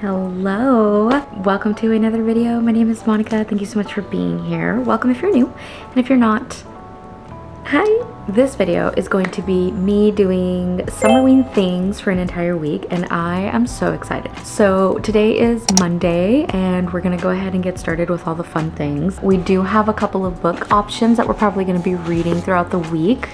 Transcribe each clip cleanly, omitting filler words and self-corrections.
Hello, welcome to another video. My name is Monica. Thank you so much for being here. Welcome if you're new, and if you're not, hi. This video is going to be me doing Summerween things for an entire week, and I am so excited. So today is Monday, and we're gonna go ahead and get started with all the fun things. We do have a couple of book options that we're probably gonna be reading throughout the week.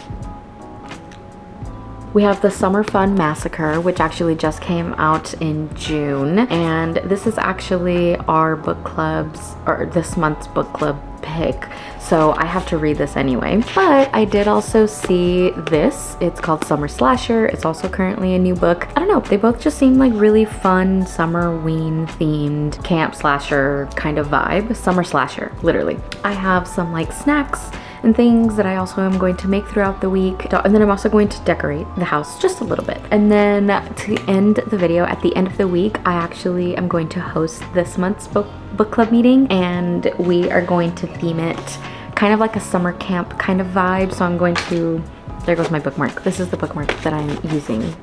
We have the Summer Fun Massacre, which actually just came out in June, and this is actually our book club's, or this month's book club pick, so I have to read this anyway. But I did also see this. It's called Summer Slasher. It's also currently a new book. I don't know, they both just seem like really fun Summerween themed camp slasher kind of vibe. Summer Slasher, literally. I have some like snacks and things that I also am going to make throughout the week. And then I'm also going to decorate the house just a little bit. And then to end the video, at the end of the week, I actually am going to host this month's book club meeting, and we are going to theme it kind of like a summer camp kind of vibe. So I'm going to, there goes my bookmark. This is the bookmark that I'm using.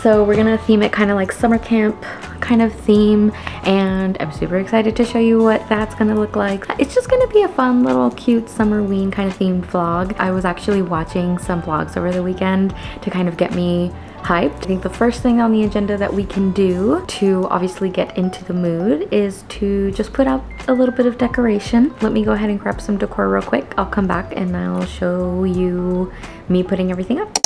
So we're gonna theme it kind of like summer camp kind of theme, and I'm super excited to show you what that's gonna look like. It's just gonna be a fun little cute Summerween kind of themed vlog. I was actually watching some vlogs over the weekend to kind of get me hyped. I think the first thing on the agenda that we can do to obviously get into the mood is to just put out a little bit of decoration. Let me go ahead and grab some decor real quick. I'll come back and I'll show you me putting everything up.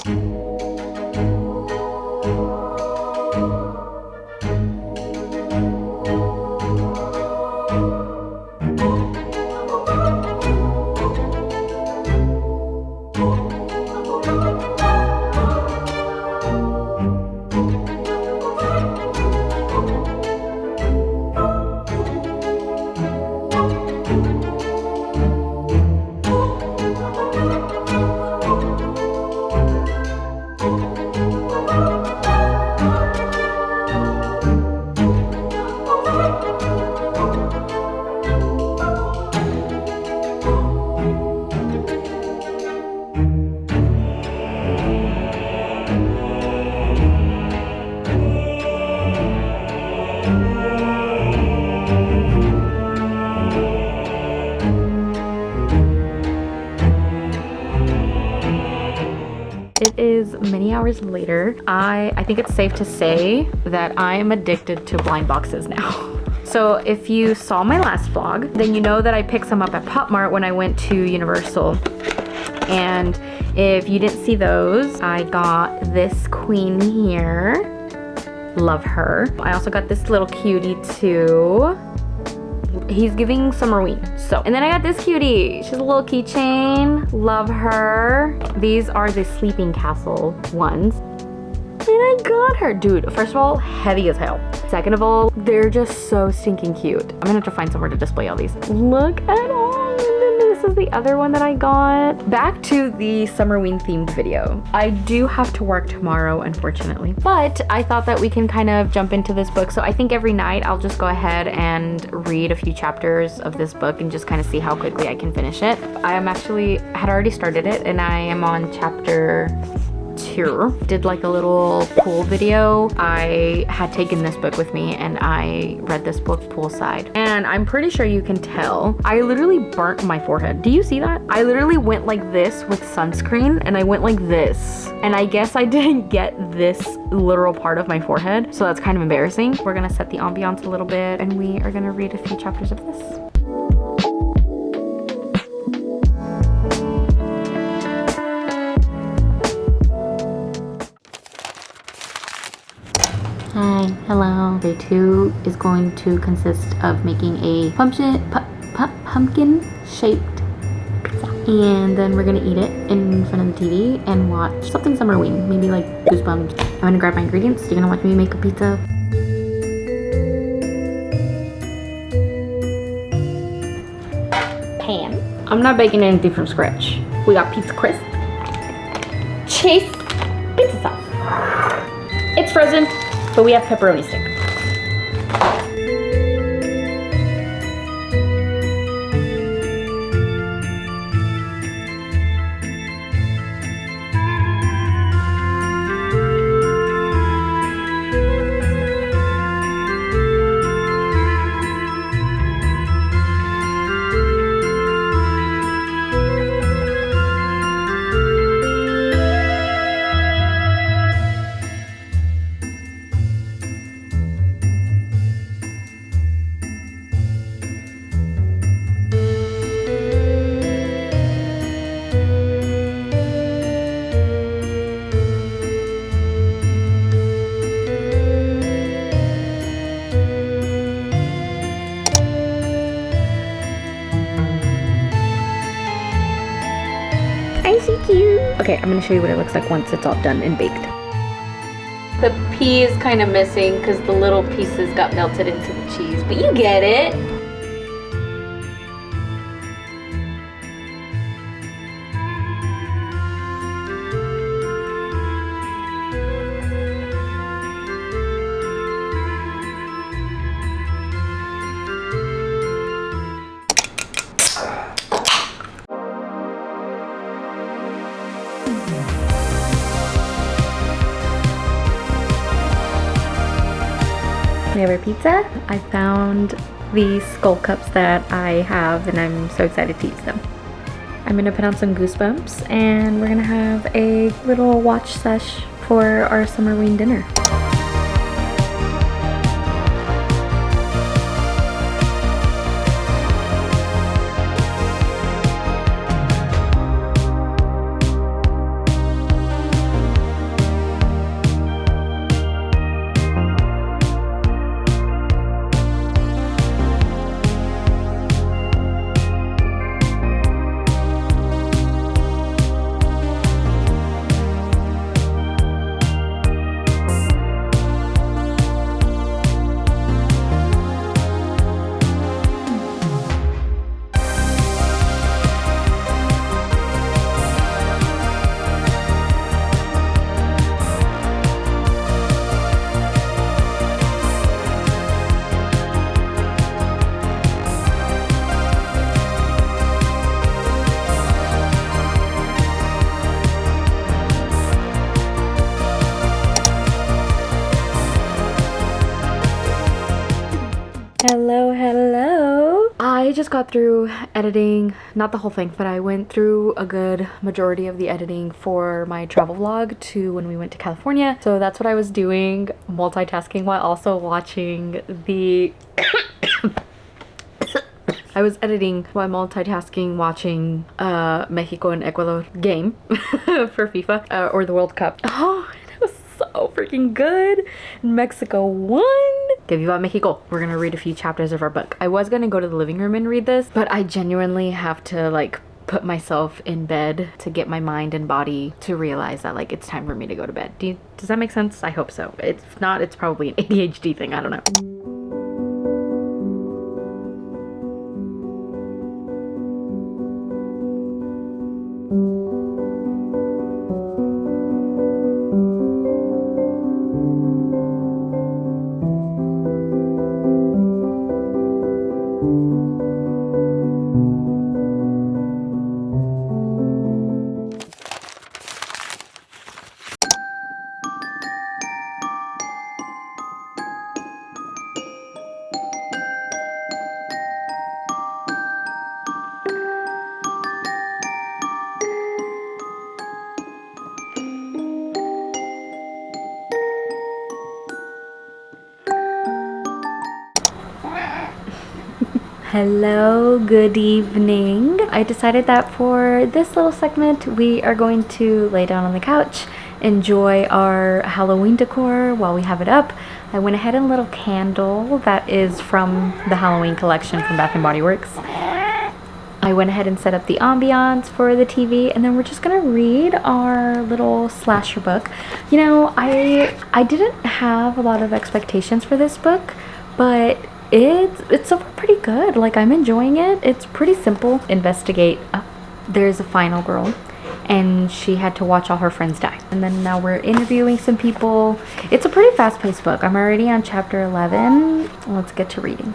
It is many hours later. I think it's safe to say that I'm addicted to blind boxes now. So if you saw my last vlog, then you know that I picked some up at Pop Mart when I went to Universal. And if you didn't see those, I got this queen here. Love her. I also got this little cutie too. He's giving Summerween. So, and then I got this cutie. She's a little keychain. Love her. These are the Sleeping Castle ones. And I got her. Dude, first of all, heavy as hell. Second of all, they're just so stinking cute. I'm gonna have to find somewhere to display all these. Look at all. And then this is the other one that I got. Back to the Summerween themed video. I do have to work tomorrow, unfortunately, but I thought that we can kind of jump into this book. So I think every night I'll just go ahead and read a few chapters of this book and just kind of see how quickly I can finish it. I had already started it, and I am on chapter 2. Did like a little pool video. I had taken this book with me and I read this book poolside, and I'm pretty sure you can tell I literally burnt my forehead. Do you see that? I literally went like this with sunscreen, and I went like this, and I guess I didn't get this literal part of my forehead, so that's kind of embarrassing. We're gonna set the ambiance a little bit, and we are gonna read a few chapters of this. Hi, hello. Day 2 is going to consist of making a pumpkin shaped pizza. And then we're gonna eat it in front of the TV and watch something Summerween, maybe like Goosebumps. I'm gonna grab my ingredients. You're gonna watch me make a pizza. Pan. I'm not baking anything from scratch. We got pizza crisp, Chase pizza sauce. It's frozen, but we have pepperoni stick. Okay, I'm gonna show you what it looks like once it's all done and baked. The pea is kind of missing because the little pieces got melted into the cheese, but you get it. We have our pizza. I found these skull cups that I have and I'm so excited to use them. I'm gonna put on some Goosebumps and we're gonna have a little watch sesh for our Summerween dinner. Hello. I just got through editing, not the whole thing, but I went through a good majority of the editing for my travel vlog to when we went to California. So that's what I was doing, multitasking while also watching the I was editing while multitasking watching Mexico and Ecuador game for FIFA or the World Cup. Oh, it was so freaking good. Mexico won. Que viva Mexico. We're gonna read a few chapters of our book. I was gonna go to the living room and read this, but I genuinely have to like put myself in bed to get my mind and body to realize that like it's time for me to go to bed. Does that make sense? I hope so. If not, it's probably an ADHD thing. I don't know. Hello, good evening. I decided that for this little segment, we are going to lay down on the couch, enjoy our Halloween decor while we have it up. I went ahead and lit a candle that is from the Halloween collection from Bath & Body Works. I went ahead and set up the ambiance for the TV, and then we're just gonna read our little slasher book. You know, I didn't have a lot of expectations for this book, but it's so far pretty good. Like, I'm enjoying it. It's pretty simple. Investigate. There's a final girl and she had to watch all her friends die. And then now we're interviewing some people. It's a pretty fast-paced book. I'm already on chapter 11. Let's get to reading.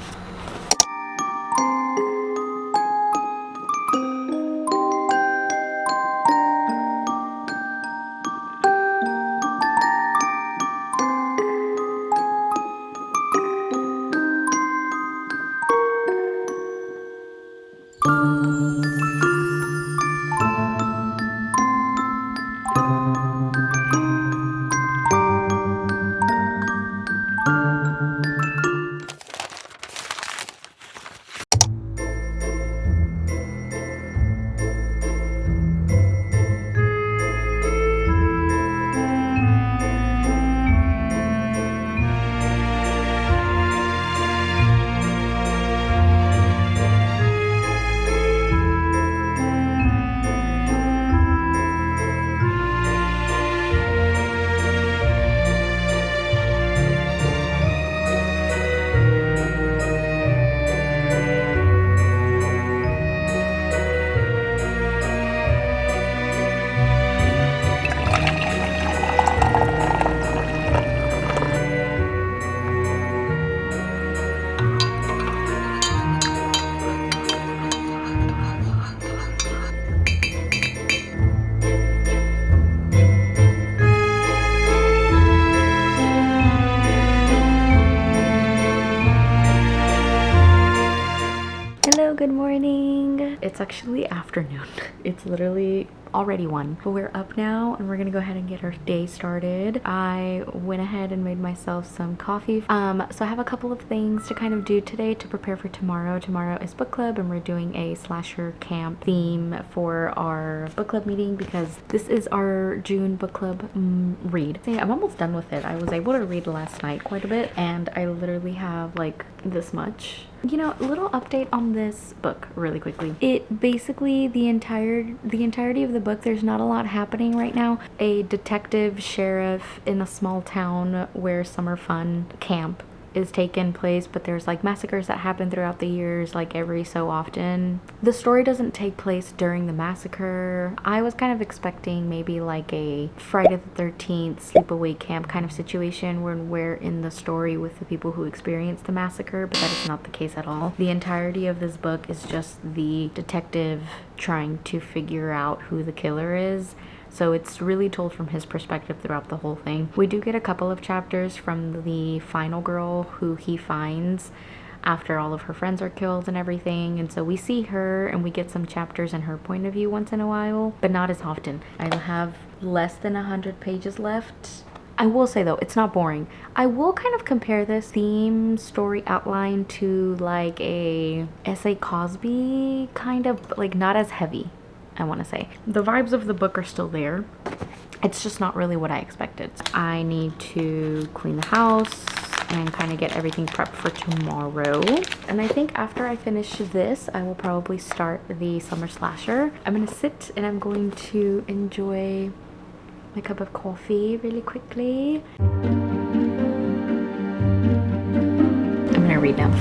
morning. It's actually afternoon. It's literally already 1, but we're up now and we're gonna go ahead and get our day started. I went ahead and made myself some coffee. So I have a couple of things to kind of do today to prepare for tomorrow. Tomorrow is book club and we're doing a slasher camp theme for our book club meeting because this is our June book club read. See, I'm almost done with it. I was able to read last night quite a bit and I literally have like this much. You know, a little update on this book really quickly. It basically, the entirety of the book, there's not a lot happening right now. A detective sheriff in a small town where summer fun camp is taking place, but there's like massacres that happen throughout the years, like every so often. The story doesn't take place during the massacre. I was kind of expecting maybe like a Friday the 13th sleepaway camp kind of situation when we're in the story with the people who experienced the massacre, but that is not the case at all. The entirety of this book is just the detective trying to figure out who the killer is. So it's really told from his perspective throughout the whole thing. We do get a couple of chapters from the final girl who he finds after all of her friends are killed and everything. And so we see her and we get some chapters in her point of view once in a while, but not as often. I have less than 100 pages left. I will say though, it's not boring. I will kind of compare this theme story outline to like a S.A. Cosby kind of, like not as heavy. I want to say the vibes of the book are still there. It's just not really what I expected. I need to clean the house and kind of get everything prepped for tomorrow. And I think after I finish this, I will probably start the summer slasher. I'm gonna sit and I'm going to enjoy my cup of coffee really quickly. I'm gonna read now.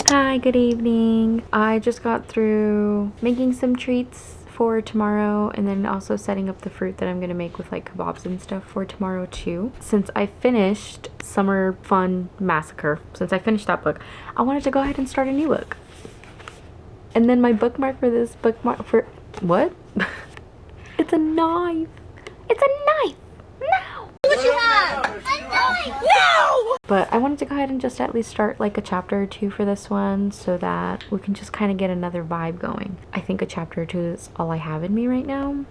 Hi, good evening. I just got through making some treats for tomorrow and then also setting up the fruit that I'm gonna make with like kebabs and stuff for tomorrow too. Since I finished Summer Fun Massacre, since I finished that book, I wanted to go ahead and start a new book. And then my bookmark for this bookmark for what? It's a knife. It's a knife. No. What you have? A knife. No. But I wanted to go ahead and just at least start like a chapter or two for this one so that we can just kind of get another vibe going. I think a chapter or two is all I have in me right now.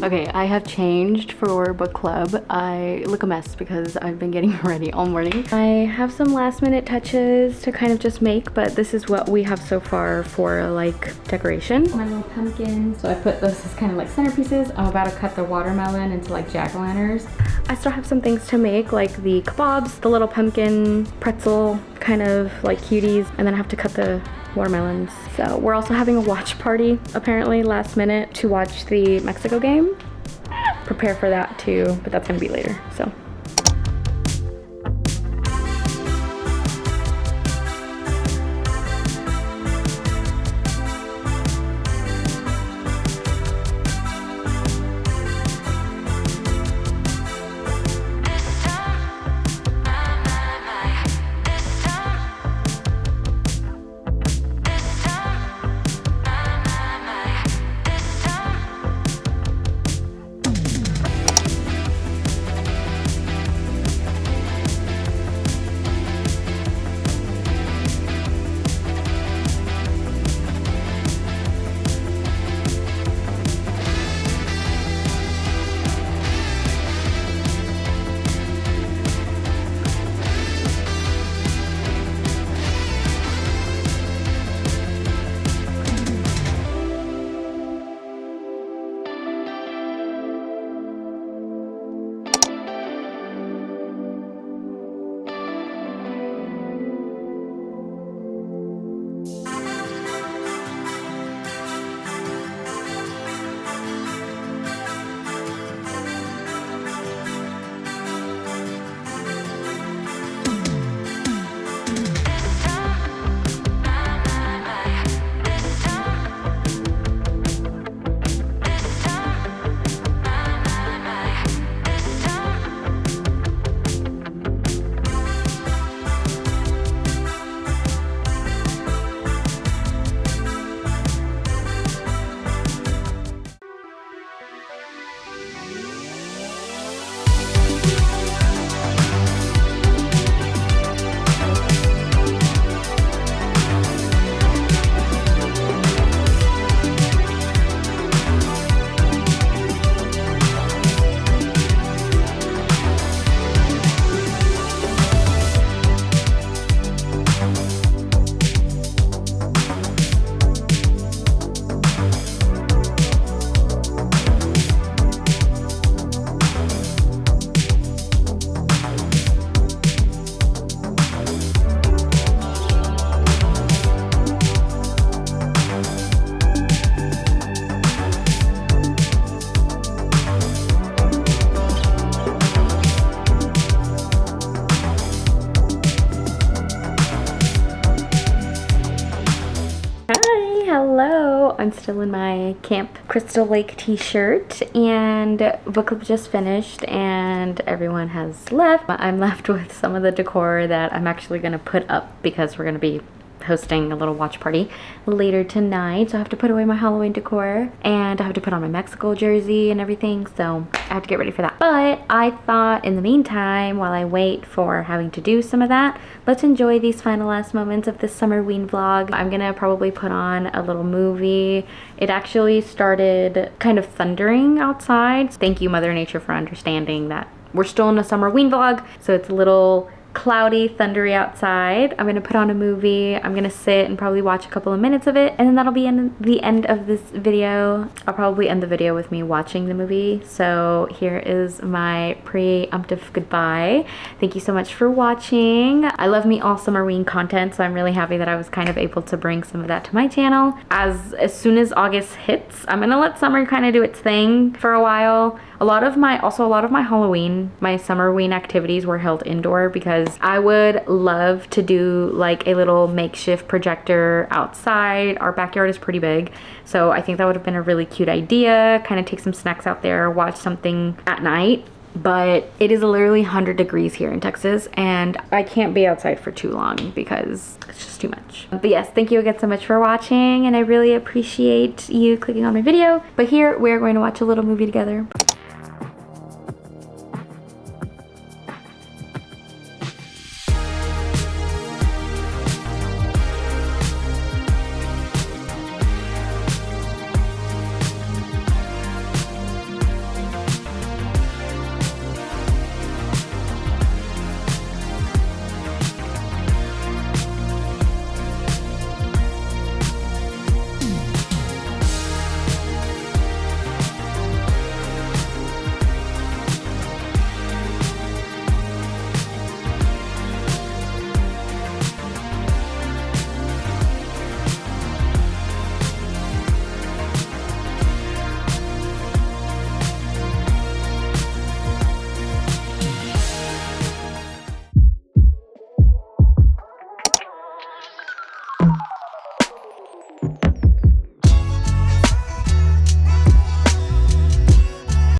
Okay, I have changed for book club. I look a mess because I've been getting ready all morning. I have some last minute touches to kind of just make, but this is what we have so far for like decoration. My little pumpkin. So I put this as kind of like centerpieces. I'm about to cut the watermelon into like jack-o'-lanterns. I still have some things to make, like the kebabs, the little pumpkin pretzel kind of like cuties, and then I have to cut the watermelons. So we're also having a watch party apparently last minute to watch the Mexico game. Prepare for that too, but that's gonna be later. So hello, I'm still in my Camp Crystal Lake t-shirt and book club just finished and everyone has left. I'm left with some of the decor that I'm actually going to put up because we're going to be hosting a little watch party later tonight. So I have to put away my Halloween decor and I have to put on my Mexico jersey and everything, so I have to get ready for that. But I thought in the meantime, while I wait for having to do some of that, let's enjoy these final last moments of this Summerween vlog. I'm gonna probably put on a little movie. It actually started kind of thundering outside. Thank you, Mother Nature, for understanding that we're still in a Summerween vlog, so it's a little cloudy, thundery outside. I'm gonna put on a movie. I'm gonna sit and probably watch a couple of minutes of it, and then that'll be the end of this video. I'll probably end the video with me watching the movie. So here is my preemptive goodbye. Thank you so much for watching. I love me all Summerween content, so I'm really happy that I was kind of able to bring some of that to my channel. As soon as August hits, I'm gonna let summer kind of do its thing for a while. A lot of my Halloween, my Summerween activities were held indoor because I would love to do like a little makeshift projector outside. Our backyard is pretty big, so I think that would have been a really cute idea. Kind of take some snacks out there, watch something at night. But it is literally 100 degrees here in Texas and I can't be outside for too long because it's just too much. But yes, thank you again so much for watching and I really appreciate you clicking on my video. But here we are going to watch a little movie together.